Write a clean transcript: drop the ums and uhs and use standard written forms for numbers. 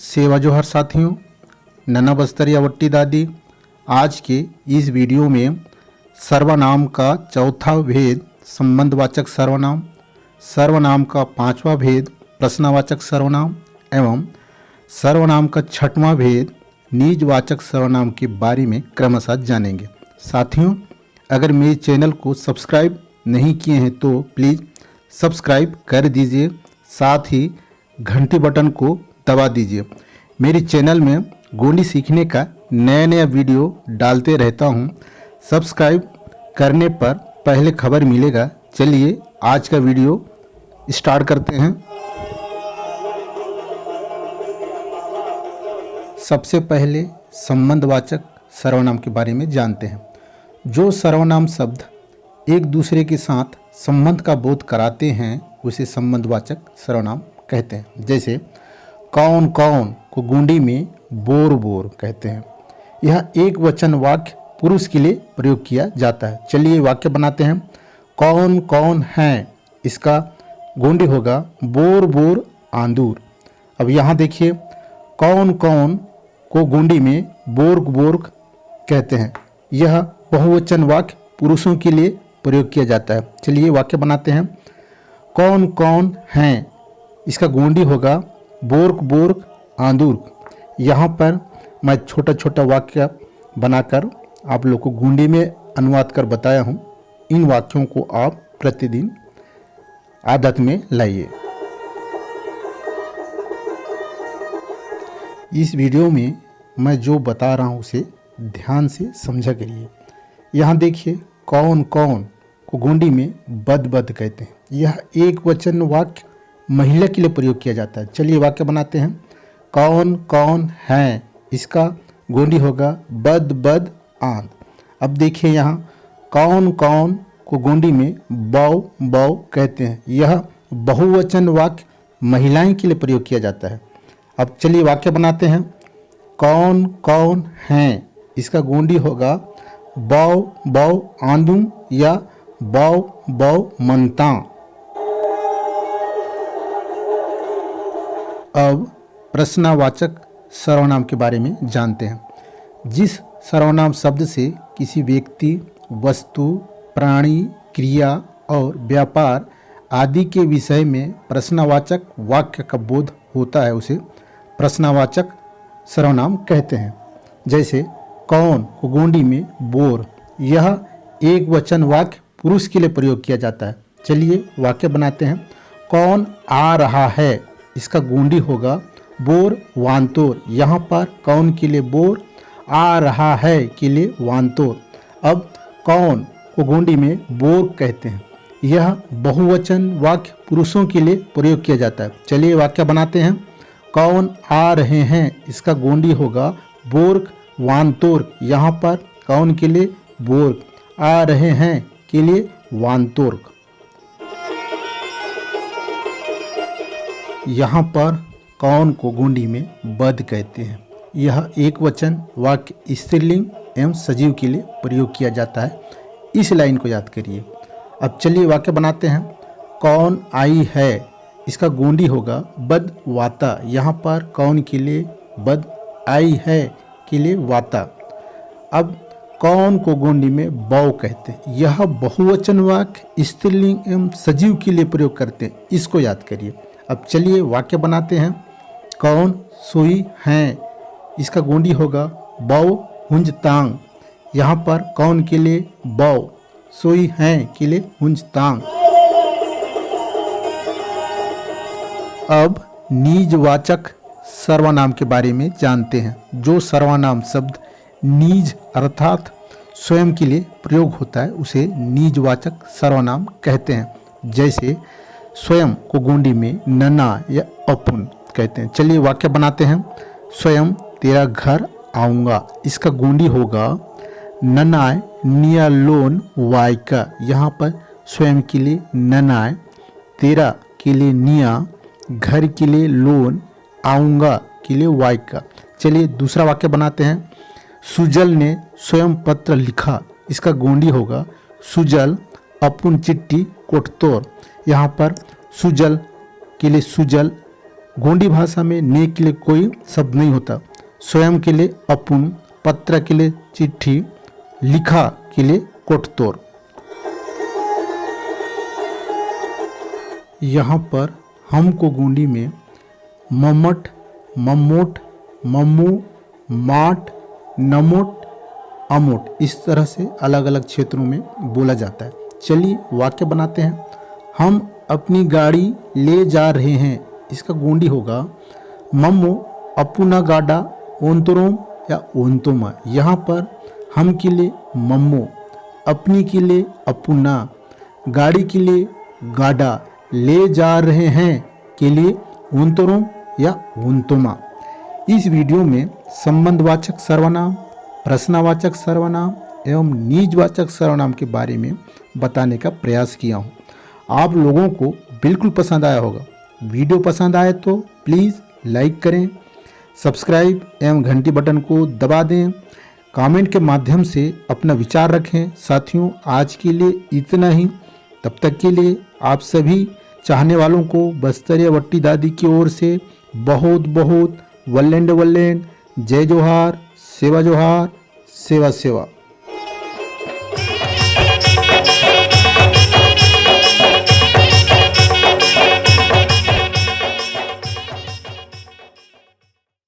सेवा जोहर साथियों, नन्ना बस्तरिया वट्टी दादी। आज के इस वीडियो में सर्वनाम का चौथा भेद संबंधवाचक सर्वनाम, सर्वनाम का पांचवा भेद प्रश्नवाचक सर्वनाम एवं सर्वनाम का छठवां भेद निजवाचक सर्वनाम के बारे में क्रमशः जानेंगे। साथियों, अगर मेरे चैनल को सब्सक्राइब नहीं किए हैं तो प्लीज़ सब्सक्राइब कर दीजिए, साथ ही घंटी बटन को दबा दीजिए। मेरे चैनल में गोंडी सीखने का नया वीडियो डालते रहता हूं। सब्सक्राइब करने पर पहले खबर मिलेगा। चलिए आज का वीडियो स्टार्ट करते हैं। सबसे पहले संबंधवाचक सर्वनाम के बारे में जानते हैं। जो सर्वनाम शब्द एक दूसरे के साथ संबंध का बोध कराते हैं उसे संबंधवाचक सर्वनाम कहते हैं। जैसे कौन कौन को गोंडी में बोर बोर कहते हैं। यह एक वचन वाक्य पुरुष के लिए प्रयोग किया जाता है। चलिए वाक्य बनाते हैं। कौन कौन हैं, इसका गोंडी होगा बोर बोर आंदूर। अब यहाँ देखिए, कौन कौन को गोंडी में बोर बोर कहते हैं। यह बहुवचन वाक्य पुरुषों के लिए प्रयोग किया जाता है। चलिए वाक्य बनाते हैं। कौन कौन हैं, इसका गोंडी होगा बोर्क बोर्क आंदूर। यहाँ पर मैं छोटा छोटा वाक्य बनाकर आप लोग को गोंडी में अनुवाद कर बताया हूँ। इन वाक्यों को आप प्रतिदिन आदत में लाइए। इस वीडियो में मैं जो बता रहा हूँ उसे ध्यान से समझा करिए। यहाँ देखिए, कौन कौन को गोंडी में बद बद कहते हैं। यह एक वचन वाक्य महिला के लिए प्रयोग किया जाता है। चलिए वाक्य बनाते हैं। कौन कौन हैं, इसका गोंडी होगा बद बद आंद। अब देखिए यहाँ, कौन कौन को गोंडी में बौ बौ कहते हैं। यह बहुवचन वाक्य महिलाएं के लिए प्रयोग किया जाता है। अब चलिए वाक्य बनाते हैं। कौन कौन हैं, इसका गोंडी होगा बौ बौ आंदू या बौ बौ मनता। अब प्रश्नवाचक सर्वनाम के बारे में जानते हैं। जिस सर्वनाम शब्द से किसी व्यक्ति, वस्तु, प्राणी, क्रिया और व्यापार आदि के विषय में प्रश्नवाचक वाक्य का बोध होता है उसे प्रश्नवाचक सर्वनाम कहते हैं। जैसे कौन को गोंडी में बोर, यह एक वचन वाक्य पुरुष के लिए प्रयोग किया जाता है। चलिए वाक्य बनाते हैं। कौन आ रहा है, इसका गोंडी होगा बोर वांतोर। यहाँ पर कौन के लिए बोर, आ रहा है के लिए वांतोर। अब कौन को गोंडी में बोर कहते हैं। यह बहुवचन वाक्य पुरुषों के लिए प्रयोग किया जाता है। चलिए वाक्य बनाते हैं। कौन आ रहे हैं, इसका गोंडी होगा बोर्क वांतोर। यहाँ पर कौन के लिए बोर्क, आ रहे हैं के लिए वांतोर्क। यहाँ पर कौन को गोंडी में बद कहते हैं। यह एक वचन वाक्य स्त्रीलिंग एवं सजीव के लिए प्रयोग किया जाता है। इस लाइन को याद करिए। अब चलिए वाक्य बनाते हैं। कौन आई है, इसका गोंडी होगा बद वाता। यहाँ पर कौन के लिए बद, आई है के लिए वाता। अब कौन को गोंडी में बौ कहते हैं। यह बहुवचन वाक्य स्त्रीलिंग एवं सजीव के लिए प्रयोग करते हैं। इसको याद करिए। अब चलिए वाक्य बनाते हैं। कौन सोई हैं, इसका गोंडी होगा बौ हुंज तांग। यहाँ पर कौन के लिए बौ, सोई हैं के लिए हुंज तांग। अब निजवाचक सर्वनाम के बारे में जानते हैं। जो सर्वनाम शब्द निज अर्थात स्वयं के लिए प्रयोग होता है उसे निजवाचक सर्वनाम कहते हैं। जैसे स्वयं को गोंडी में नन्ना या अपुन कहते हैं। चलिए वाक्य बनाते हैं। स्वयं तेरा घर आऊँगा, इसका गोंडी होगा ननाय निया लोन वायका। यहाँ पर स्वयं के लिए ननाय, तेरा के लिए निया, घर के लिए लोन, आऊँगा के लिए वायका। चलिए दूसरा वाक्य बनाते हैं। सुजल ने स्वयं पत्र लिखा, इसका गोंडी होगा सुजल अपुन चिट्ठी कोटतोर। यहाँ पर सुजल के लिए सुजल, गोंडी भाषा में ने के लिए कोई शब्द नहीं होता। स्वयं के लिए अपुन, पत्र के लिए चिट्ठी, लिखा के लिए कोटतोर। यहाँ पर हमको गोंडी में मम्मट, मम्मोट, मम्मू, माट, नमोट, अमोट इस तरह से अलग अलग क्षेत्रों में बोला जाता है। चलिए वाक्य बनाते हैं। हम अपनी गाड़ी ले जा रहे हैं, इसका गोंडी होगा मम्मो अपुना गाडा ओंतरोम या ओंतोमा। यहाँ पर हम के लिए मम्मो, अपनी के लिए अपुना, गाड़ी के लिए गाडा, ले जा रहे हैं के लिए ओंतरोम या ओंतोमा। इस वीडियो में संबंधवाचक सर्वनाम, प्रश्नवाचक सर्वनाम एवं निजवाचक सर्वनाम के बारे में बताने का प्रयास किया हूँ। आप लोगों को बिल्कुल पसंद आया होगा। वीडियो पसंद आए तो प्लीज़ लाइक करें, सब्सक्राइब एवं घंटी बटन को दबा दें, कमेंट के माध्यम से अपना विचार रखें। साथियों, आज के लिए इतना ही। तब तक के लिए आप सभी चाहने वालों को बस्तरिया वट्टी दादी की ओर से बहुत बहुत वल्लेंड वल्लेंड, जय जोहार, सेवा जोहार, सेवा सेवा।